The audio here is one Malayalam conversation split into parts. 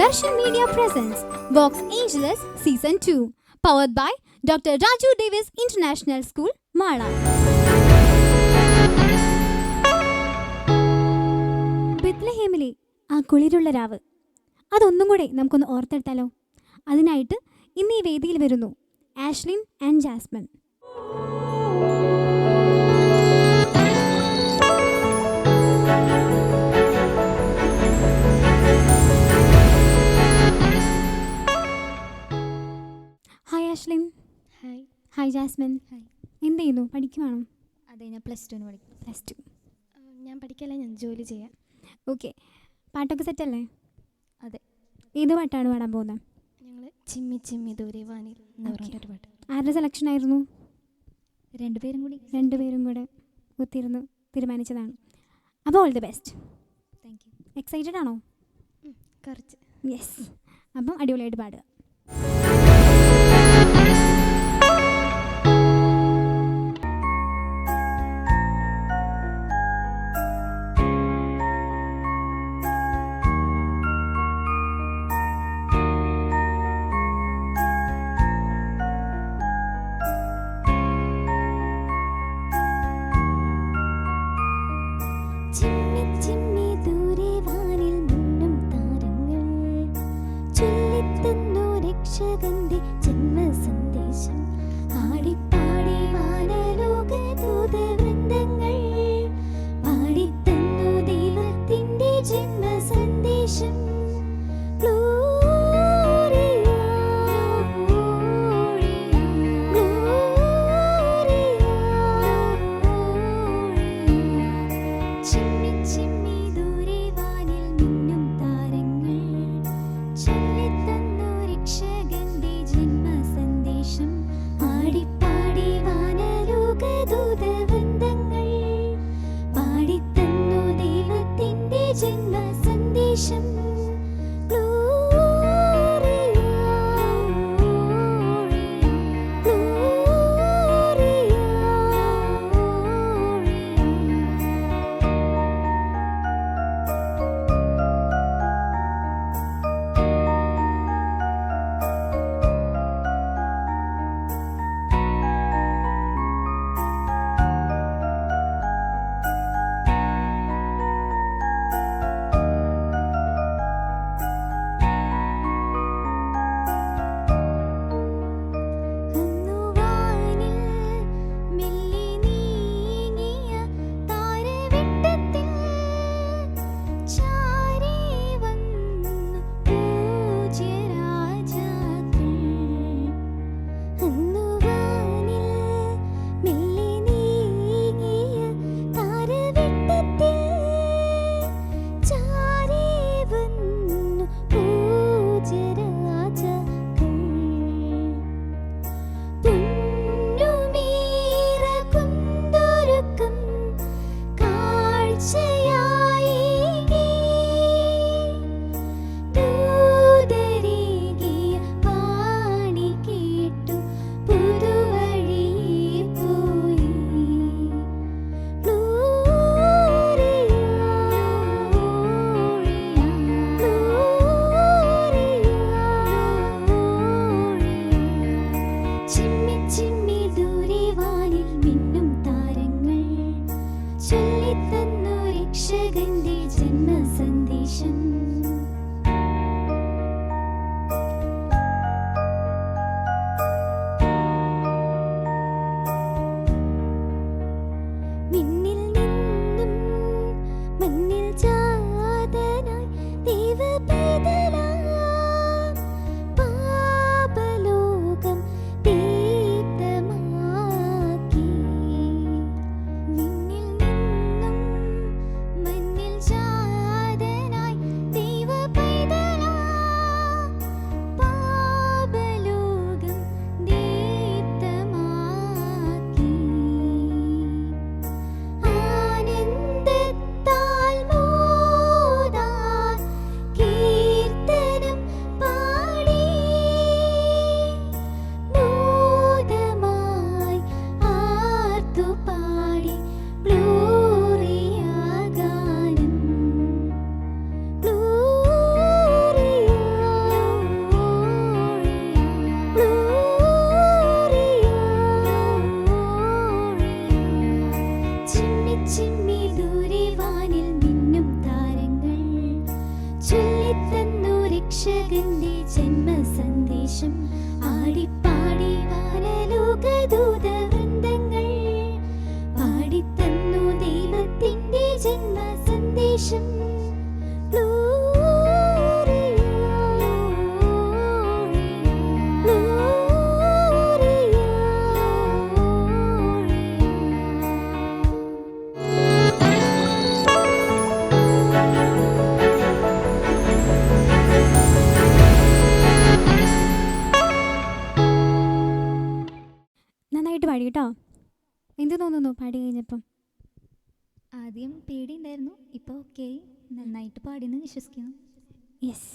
Darshan Media presents Vox Angeles Season 2, powered by Dr. Raju Davis International School, Mala. ബെത്ലഹേമിലെ ആ കുളിരുള്ള രാവ് അതൊന്നും കൂടെ നമുക്കൊന്ന് ഓർത്തെടുത്താലോ. അതിനായിട്ട് ഇന്ന് ഈ വേദിയിൽ വരുന്നു Ashlin and Jasmine. Hi Ashlin. Hi. Hi Jasmine. Hi. എന്ത് ചെയ്യുന്നു? പഠിക്കുവാണോ? അതെ, ഞാൻ +2 പഠിക്കും. +2. ഞാൻ പഠിക്കല്ല, ഞാൻ ജോലി ചെയ്യാം. ഓക്കെ, പാട്ടൊക്കെ സെറ്റല്ലേ? അതെ. ഏത് പാട്ടാണ് പാടാൻ പോകുന്നത്? ഞങ്ങൾ ചിമ്മി ചിമ്മി ദൂരെ വാനിൽ എന്ന് പറഞ്ഞൊരു പാട്ട്. ആരുടെ സെലക്ഷൻ ആയിരുന്നു? രണ്ടുപേരും കൂടെ ഒത്തിരുന്ന് തീരുമാനിച്ചതാണ്. അപ്പോൾ all the best. Thank U. Excited ആണോ? കുറച്ച്. യെസ്. അപ്പം അടിപൊളിയായിട്ട് പാടുക. ചിമ്മി ചിമ്മി ദൂരെ വാനിൽ മിന്നും താരങ്ങൾ ചൊല്ലിത്തന്നു രക്ഷകന്റെ ജന്മസന്ദേശം. ആടിപ്പാടി വാനലോക ദൂതവൃന്ദങ്ങൾ പാടിത്തന്നു ദൈവത്തിന്റെ ജന്മസന്ദേശം. ചിമ്മി ചിമ്മി ദൂരെ വാനിൽ മിന്നും താരങ്ങൾ ചൊല്ലിത്തന്നു രക്ഷകന്റെ ജന്മസന്ദേശം. ആടിപ്പാടി വാനലോക ദൂതവൃന്ദങ്ങൾ പാടിത്തന്നു ദൈവത്തിന്റെ ജന്മസന്ദേശം. ചിമ്മി ചിമ്മി ദൂരെ വാനിൽ മിന്നും താരങ്ങൾ ചൊല്ലിത്തന്നു രക്ഷകന്റെ ജന്മസന്ദേശം. മിന്നിൽ നിന്നും മണ്ണിൽ ജാതനായി ദൈവപൈതലാം പാപലോകം ദീപ്തമാക്കി. മിന്നിൽ നിന്നും മണ്ണിൽ ജാതനായി ദൈവപൈതലാം പാപലോകം ദീപ്തമാക്കി. ആനന്ദത്താൽ മോദാൻ ചൊല്ലിത്തന്നു രക്ഷകന്റെ ജന്മസന്ദേശം. ആടിപ്പാടി വാനലോകദൂത വൃന്ദങ്ങൾ പാടിത്തന്നു ദൈവത്തിന്റെ ജന്മസന്ദേശം. നന്നായിട്ട് പാടി കേട്ടോ. എന്ത് തോന്നുന്നു പാടി കഴിഞ്ഞപ്പം? ആദ്യം പേടിയുണ്ടായിരുന്നു, ഇപ്പോൾ ഓക്കെ, നന്നായിട്ട് പാടിയെന്ന് വിശ്വസിക്കുന്നു. യെസ്.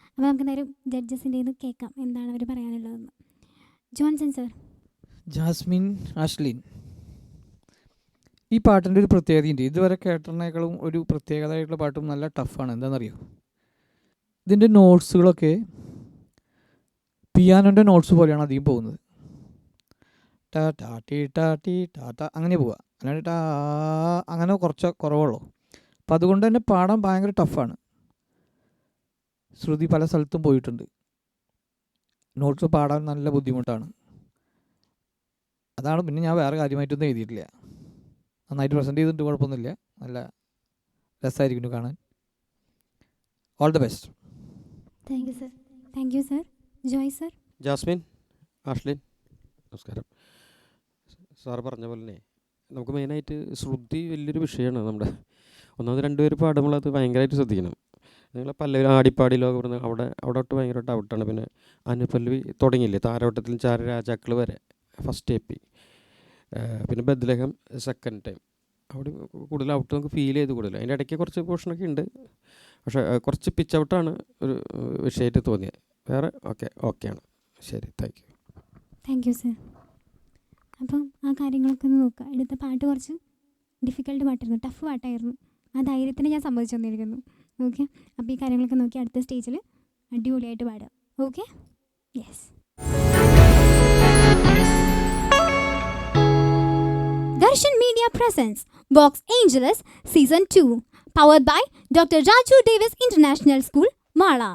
അപ്പോൾ നമുക്ക് നേരം ജഡ്ജസിൻ്റെ നിന്ന് കേൾക്കാം എന്താണ് അവർ പറയാനുള്ളതെന്ന്. Johnson sir. ജാസ്മിൻ ആഷ്ലിൻ, ഈ പാട്ടിൻ്റെ ഒരു പ്രത്യേകതയുണ്ട്. ഇതുവരെ കേട്ടതിനേക്കാളും ഒരു പ്രത്യേകതയായിട്ടുള്ള പാട്ടും നല്ല ടഫാണ്. എന്താണെന്നറിയോ? ഇതിൻ്റെ നോട്ട്സുകളൊക്കെ പിയാനോൻ്റെ നോട്ട്സ് പോലെയാണ് അധികം പോകുന്നത്. ടാ ടാ ടീ ടാ ടീ ടാ ടാ അങ്ങനെ പോവുക, അല്ലാണ്ട് ടാ അങ്ങനെ കുറച്ച് കുറവുള്ളൂ. അപ്പം അതുകൊണ്ട് തന്നെ പാടാൻ ഭയങ്കര ടഫാണ്. ശ്രുതി പല സ്ഥലത്തും പോയിട്ടുണ്ട്. നോട്ട്സ് പാടാൻ നല്ല ബുദ്ധിമുട്ടാണ്. അതാണ്. പിന്നെ ഞാൻ വേറെ കാര്യമായിട്ടൊന്നും എഴുതിയിട്ടില്ല. നന്നായിട്ട് പ്രസൻറ്റ് ചെയ്തിട്ട് കുഴപ്പമൊന്നുമില്ല. നല്ല രസമായിരിക്കുന്നു കാണാൻ. All the best. Thank you sir. Thank you sir. Joy sir. Jasmine Ashlin, നമസ്കാരം. സാറ് പറഞ്ഞ പോലെ തന്നെ നമുക്ക് മെയിനായിട്ട് ശ്രുതി വലിയൊരു വിഷയമാണ്. നമ്മുടെ ഒന്നാമത് രണ്ടുപേര് പാടുമ്പോൾ അത് ഭയങ്കരമായിട്ട് ശ്രദ്ധിക്കണം. നിങ്ങൾ പല്ലവരും ആടിപ്പാടിയിലൊക്കെ പറഞ്ഞാൽ അവിടെ തൊട്ട് ഭയങ്കരമായിട്ട് ഔട്ടാണ്. പിന്നെ അനുപല്ലവി തുടങ്ങിയില്ലേ, താരവട്ടത്തിലും ചാരരാജാക്കൾ വരെ ഫസ്റ്റ് എപ്പി, പിന്നെ ബദ്ലഹം സെക്കൻഡ് ടൈം, അവിടെ കൂടുതൽ ഔട്ട് നമുക്ക് ഫീൽ ചെയ്ത് കൂടുതൽ. അതിൻ്റെ ഇടയ്ക്ക് കുറച്ച് പോർഷനൊക്കെ ഉണ്ട്, പക്ഷേ കുറച്ച് പിച്ച് ഔട്ടാണ് ഒരു വിഷയമായിട്ട് തോന്നിയത്. വേറെ ഓക്കെയാണ്. ശരി, thank you. Thank you sir. അപ്പം ആ കാര്യങ്ങളൊക്കെ ഒന്ന് നോക്കുക. എടുത്ത പാട്ട് കുറച്ച് ഡിഫിക്കൽട്ട് പാട്ടായിരുന്നു, ടഫ് പാട്ടായിരുന്നു. ആ ധൈര്യത്തിന് ഞാൻ സമ്മതിച്ചു തന്നിരിക്കുന്നു. ഓക്കെ. അപ്പോൾ ഈ കാര്യങ്ങളൊക്കെ നോക്കി അടുത്ത സ്റ്റേജിൽ അടിപൊളിയായിട്ട് പാടുക. Okay. Yes. Darshan Media presents Vox Angeles Season 2, powered by Dr. Raju Davis International School, Mala.